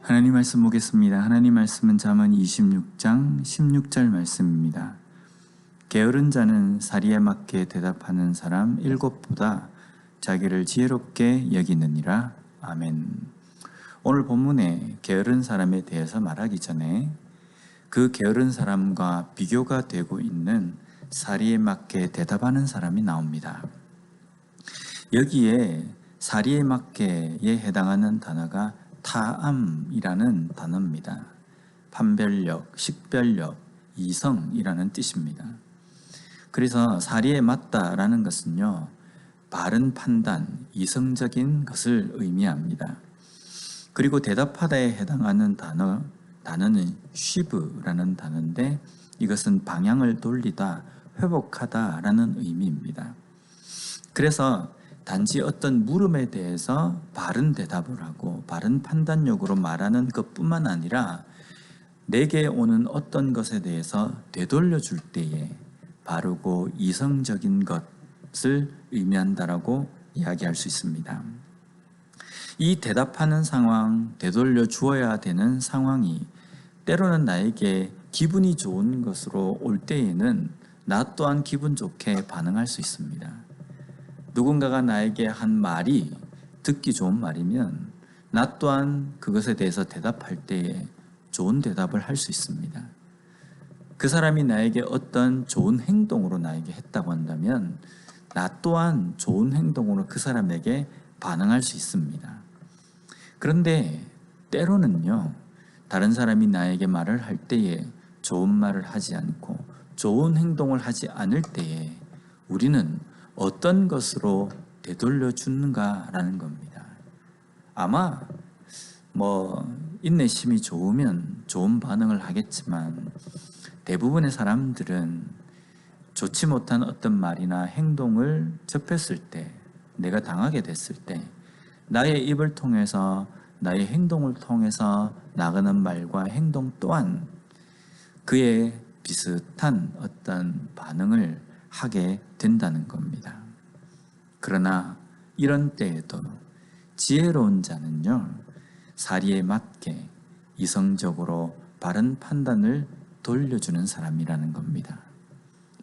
하나님 말씀 보겠습니다. 하나님 말씀은 잠언 26장 16절 말씀입니다. 게으른 자는 사리에 맞게 대답하는 사람 7보다 자기를 지혜롭게 여기느니라. 아멘. 오늘 본문에 게으른 사람에 대해서 말하기 전에 그 게으른 사람과 비교가 되고 있는 사리에 맞게 대답하는 사람이 나옵니다. 여기에 사리에 맞게에 해당하는 단어가 타암이라는 단어입니다. 판별력, 식별력, 이성이라는 뜻입니다. 그래서 사리에 맞다라는 것은요, 바른 판단, 이성적인 것을 의미합니다. 그리고 대답하다에 해당하는 단어는 쉬브라는 단어인데 이것은 방향을 돌리다, 회복하다라는 의미입니다. 그래서 단지 어떤 물음에 대해서 바른 대답을 하고 바른 판단력으로 말하는 것뿐만 아니라 내게 오는 어떤 것에 대해서 되돌려 줄 때에 바르고 이성적인 것을 의미한다라고 이야기할 수 있습니다. 이 대답하는 상황, 되돌려 주어야 되는 상황이 때로는 나에게 기분이 좋은 것으로 올 때에는 나 또한 기분 좋게 반응할 수 있습니다. 누군가가 나에게 한 말이 듣기 좋은 말이면 나 또한 그것에 대해서 대답할 때에 좋은 대답을 할 수 있습니다. 그 사람이 나에게 어떤 좋은 행동으로 나에게 했다고 한다면 나 또한 좋은 행동으로 그 사람에게 반응할 수 있습니다. 그런데 때로는요, 다른 사람이 나에게 말을 할 때에 좋은 말을 하지 않고 좋은 행동을 하지 않을 때에 우리는 어떤 것으로 되돌려 주는가라는 겁니다. 아마 인내심이 좋으면 좋은 반응을 하겠지만 대부분의 사람들은 좋지 못한 어떤 말이나 행동을 접했을 때, 내가 당하게 됐을 때 나의 입을 통해서, 나의 행동을 통해서 나가는 말과 행동 또한 그의 비슷한 어떤 반응을 하게 된다는 겁니다. 그러나 이런 때에도 지혜로운 자는요, 사리에 맞게 이성적으로 바른 판단을 돌려주는 사람이라는 겁니다.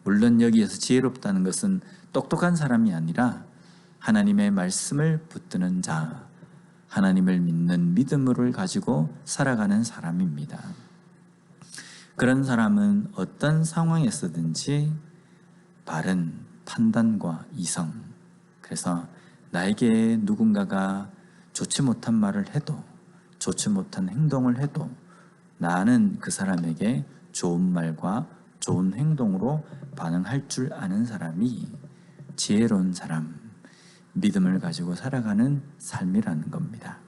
물론 여기에서 지혜롭다는 것은 똑똑한 사람이 아니라 하나님의 말씀을 붙드는 자, 하나님을 믿는 믿음을 가지고 살아가는 사람입니다. 그런 사람은 어떤 상황에서든지 바른 판단과 이성, 그래서 나에게 누군가가 좋지 못한 말을 해도, 좋지 못한 행동을 해도 나는 그 사람에게 좋은 말과 좋은 행동으로 반응할 줄 아는 사람이 지혜로운 사람, 믿음을 가지고 살아가는 삶이라는 겁니다.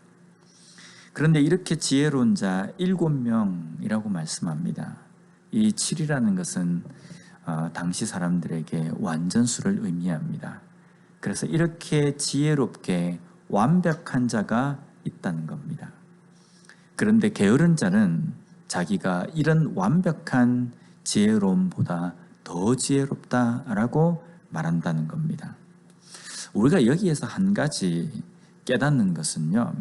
그런데 이렇게 지혜로운 자 7명이라고 말씀합니다. 이 7이라는 것은 당시 사람들에게 완전수를 의미합니다. 그래서 이렇게 지혜롭게 완벽한 자가 있다는 겁니다. 그런데 게으른 자는 자기가 이런 완벽한 지혜로움보다 더 지혜롭다라고 말한다는 겁니다. 우리가 여기에서 한 가지 깨닫는 것은요,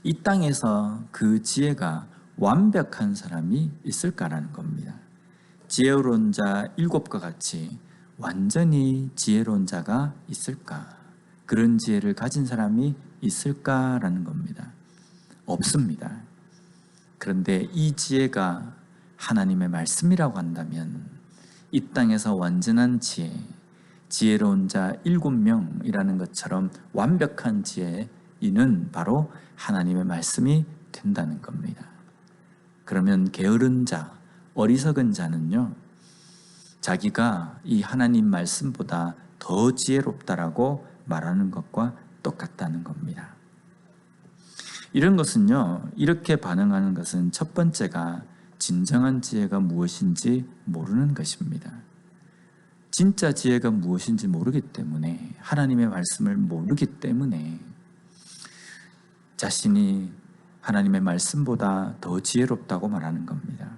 이 땅에서 그 지혜가 완벽한 사람이 있을까라는 겁니다. 지혜로운 자 7과 같이 완전히 지혜로운 자가 있을까? 그런 지혜를 가진 사람이 있을까라는 겁니다. 없습니다. 그런데 이 지혜가 하나님의 말씀이라고 한다면 이 땅에서 완전한 지혜, 지혜로운 자 7명이라는 것처럼 완벽한 지혜는 바로 하나님의 말씀이 된다는 겁니다. 그러면 게으른 자, 어리석은 자는요, 자기가 이 하나님 말씀보다 더 지혜롭다라고 말하는 것과 똑같다는 겁니다. 이런 것은요, 이렇게 반응하는 것은 첫 번째가 진정한 지혜가 무엇인지 모르는 것입니다. 진짜 지혜가 무엇인지 모르기 때문에, 하나님의 말씀을 모르기 때문에 자신이 하나님의 말씀보다 더 지혜롭다고 말하는 겁니다.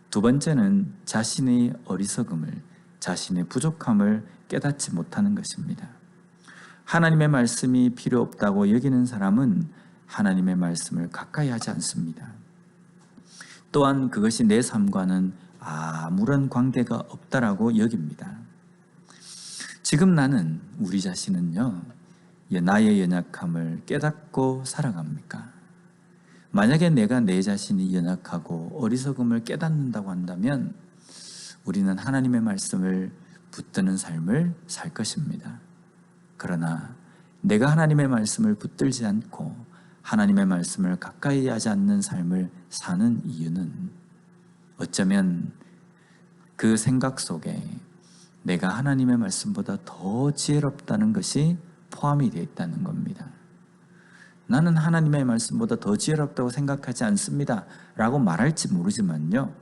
두 번째는 자신의 어리석음을, 자신의 부족함을 깨닫지 못하는 것입니다. 하나님의 말씀이 필요 없다고 여기는 사람은 하나님의 말씀을 가까이 하지 않습니다. 또한 그것이 내 삶과는 아무런 관계가 없다라고 여깁니다. 지금 나는, 우리 자신은요, 나의 연약함을 깨닫고 살아갑니까? 만약에 내가 내 자신이 연약하고 어리석음을 깨닫는다고 한다면 우리는 하나님의 말씀을 붙드는 삶을 살 것입니다. 그러나 내가 하나님의 말씀을 붙들지 않고 하나님의 말씀을 가까이 하지 않는 삶을 사는 이유는 어쩌면 그 생각 속에 내가 하나님의 말씀보다 더 지혜롭다는 것이 포함이 되어 있다는 겁니다. 나는 하나님의 말씀보다 더 지혜롭다고 생각하지 않습니다 라고 말할지 모르지만요,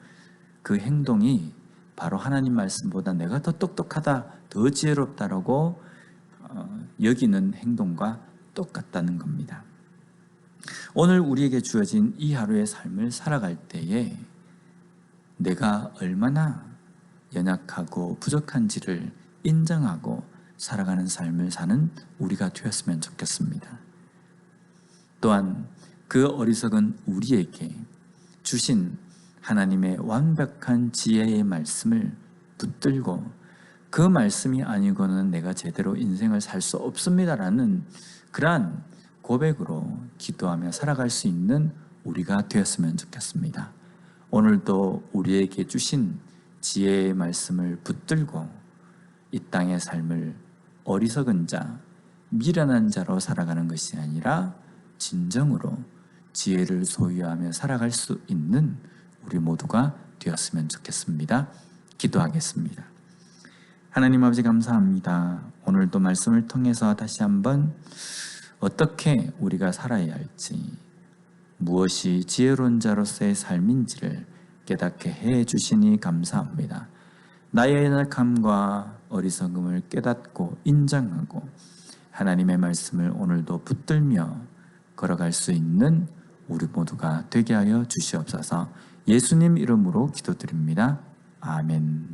그 행동이 바로 하나님 말씀보다 내가 더 똑똑하다, 더 지혜롭다라고 여기는 행동과 똑같다는 겁니다. 오늘 우리에게 주어진 이 하루의 삶을 살아갈 때에 내가 얼마나 연약하고 부족한지를 인정하고 살아가는 삶을 사는 우리가 되었으면 좋겠습니다. 또한 그 어리석은 우리에게 주신 하나님의 완벽한 지혜의 말씀을 붙들고 그 말씀이 아니고는 내가 제대로 인생을 살 수 없습니다라는 그러한 고백으로 기도하며 살아갈 수 있는 우리가 되었으면 좋겠습니다. 오늘도 우리에게 주신 지혜의 말씀을 붙들고 이 땅의 삶을 어리석은 자, 미련한 자로 살아가는 것이 아니라 진정으로 지혜를 소유하며 살아갈 수 있는 우리 모두가 되었으면 좋겠습니다. 기도하겠습니다. 하나님 아버지 감사합니다. 오늘도 말씀을 통해서 다시 한번 어떻게 우리가 살아야 할지, 무엇이 지혜로운 자로서의 삶인지를 깨닫게 해 주시니 감사합니다. 나의 연약함과 어리석음을 깨닫고 인정하고 하나님의 말씀을 오늘도 붙들며 걸어갈 수 있는 우리 모두가 되게 하여 주시옵소서. 예수님 이름으로 기도드립니다. 아멘.